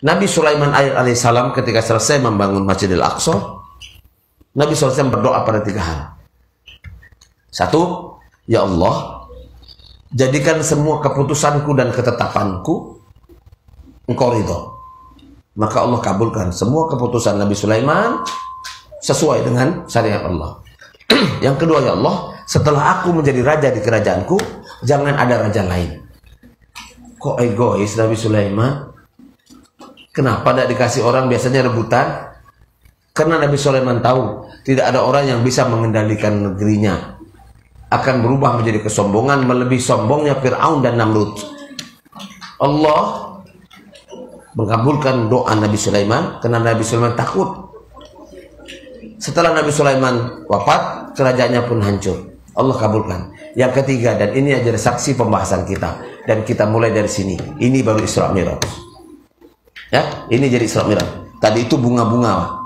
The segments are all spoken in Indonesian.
Nabi Sulaiman alaihissalam ketika selesai membangun Masjidil Aqsa, Nabi SAW berdoa pada 3 hal. 1, ya Allah, jadikan semua keputusanku dan ketetapanku Engkau ridho. Maka Allah kabulkan semua keputusan Nabi Sulaiman sesuai dengan syariat Allah. Yang kedua, ya Allah, setelah aku menjadi raja di kerajaanku, jangan ada raja lain. Kok egois Nabi Sulaiman? Kenapa tidak dikasih orang, biasanya rebutan? Karena Nabi Sulaiman tahu tidak ada orang yang bisa mengendalikan negerinya. Akan berubah menjadi kesombongan melebihi sombongnya Fir'aun dan Namrud. Allah mengabulkan doa Nabi Sulaiman karena Nabi Sulaiman takut. Setelah Nabi Sulaiman wafat, kerajaannya pun hancur. Allah kabulkan. Yang ketiga, dan ini adalah saksi pembahasan kita, dan kita mulai dari sini. Ini baru Isra Mi'raj. Ya, ini jadi Isra Mi'raj. Tadi itu bunga-bunga.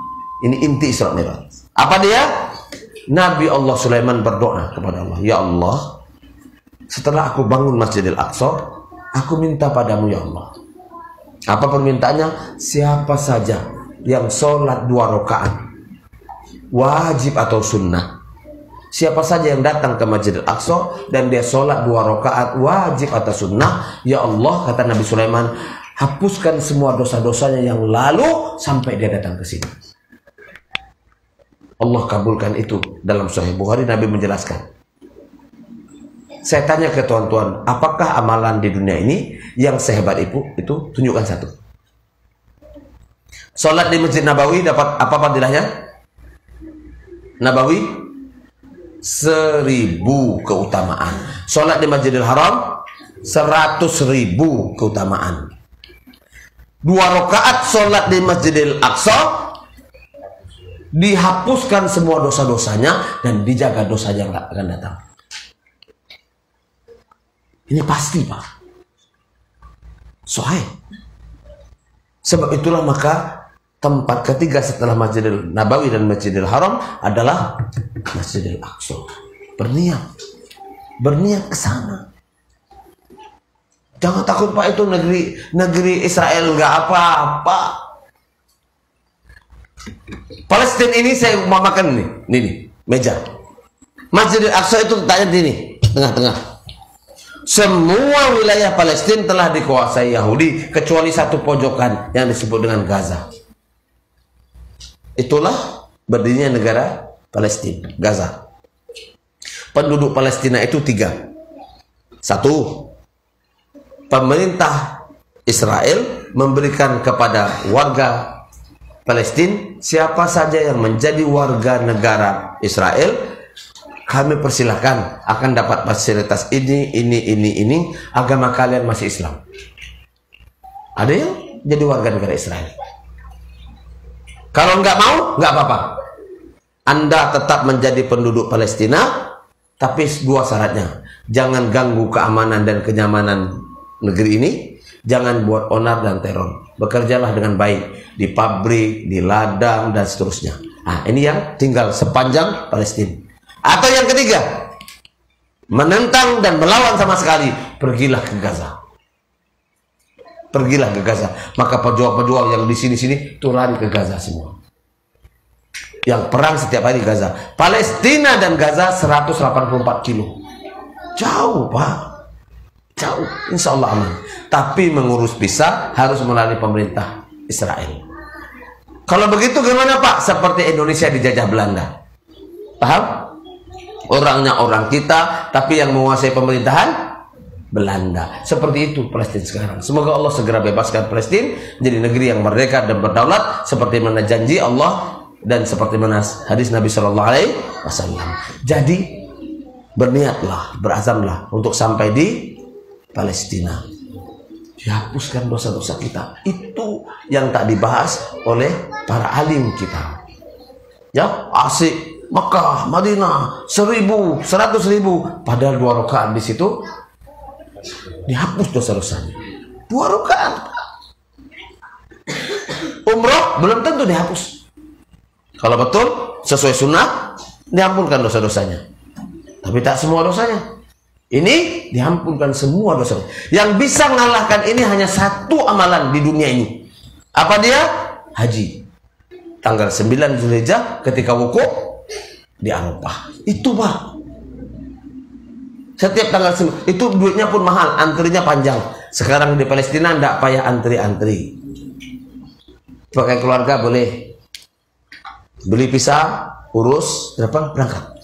Ini inti Isra Mi'raj. Apa dia? Nabi Allah Sulaiman berdoa kepada Allah, ya Allah, setelah aku bangun Masjidil Aqsa, aku minta padamu ya Allah. Apa permintaannya? Siapa saja yang sholat 2 rakaat wajib atau sunnah, siapa saja yang datang ke Masjidil Aqsa dan dia sholat 2 rakaat wajib atau sunnah, ya Allah, kata Nabi Sulaiman, hapuskan semua dosa-dosanya yang lalu sampai dia datang ke sini. Allah kabulkan itu. Dalam Sahih Bukhari Nabi menjelaskan. Saya tanya ke tuan-tuan, apakah amalan di dunia ini yang sehebat itu tunjukkan satu. Sholat di Masjid Nabawi dapat apa fadilahnya? Nabawi 1000 keutamaan. Sholat di Masjidil Haram 100.000 keutamaan. 2 rakaat sholat di Masjidil Aqsa dihapuskan semua dosa-dosanya dan dijaga dosa yang nggak akan datang. Ini pasti, Pak. Sahih. Sebab itulah maka tempat ketiga setelah Masjidil Nabawi dan Masjidil Haram adalah Masjidil Aqsa. Berniat ke sana. Jangan takut, Pak, itu negeri Israel nggak apa-apa. Palestina ini saya umpamakan nih, meja. Masjidil Aqsa itu letaknya di sini, tengah-tengah. Semua wilayah Palestina telah dikuasai Yahudi kecuali satu pojokan yang disebut dengan Gaza. Itulah berdirinya negara Palestina, Gaza. Penduduk Palestina itu 3. 1, pemerintah Israel memberikan kepada warga Palestina, siapa saja yang menjadi warga negara Israel, kami persilahkan akan dapat fasilitas ini, agama kalian masih Islam. Ada yang jadi warga negara Israel. Kalau nggak mau, nggak apa-apa. Anda tetap menjadi penduduk Palestina, tapi 2 syaratnya. Jangan ganggu keamanan dan kenyamanan negeri ini. Jangan buat onar dan teror. Bekerjalah dengan baik di pabrik, di ladang, dan seterusnya. Nah, ini yang tinggal sepanjang Palestina. Atau yang ketiga, menentang dan melawan sama sekali, pergilah ke Gaza. Pergilah ke Gaza. Maka pejuang-pejuang yang di sini-sini itu lari ke Gaza semua. Yang perang setiap hari Gaza. Palestina dan Gaza 184 kilo. Jauh, Pak. Jauh, insya Allah aman. Tapi mengurus visa harus melalui pemerintah Israel. Kalau begitu gimana, Pak? Seperti Indonesia dijajah Belanda. Paham? Orangnya orang kita, tapi yang menguasai pemerintahan Belanda. Seperti itu Palestina sekarang. Semoga Allah segera bebaskan Palestina jadi negeri yang merdeka dan berdaulat seperti mana janji Allah dan seperti mana hadis Nabi Shallallahu Alaihi Wasallam. Jadi berniatlah, berazamlah untuk sampai di Palestina, dihapuskan dosa-dosa kita. Itu yang tak dibahas oleh para alim kita. Ya, asik Makkah, Madinah, 1000, 100.000, padahal 2 rakaat di situ dihapus dosa-dosanya. 2 rakaat. Umroh belum tentu dihapus. Kalau betul sesuai sunnah, diampunkan dosa-dosanya. Tapi tak semua dosanya. Ini diampunkan semua dosa. Yang bisa mengalahkan ini hanya 1 amalan di dunia ini. Apa dia? Haji. Tanggal 9 Zulhijjah ketika wukuf di Arafah. Itu Pak. Setiap tanggal 9, itu duitnya pun mahal, antrinya panjang. Sekarang di Palestina enggak payah antri-antri. Pakai keluarga boleh. Beli pisang, urus, berapa berangkat.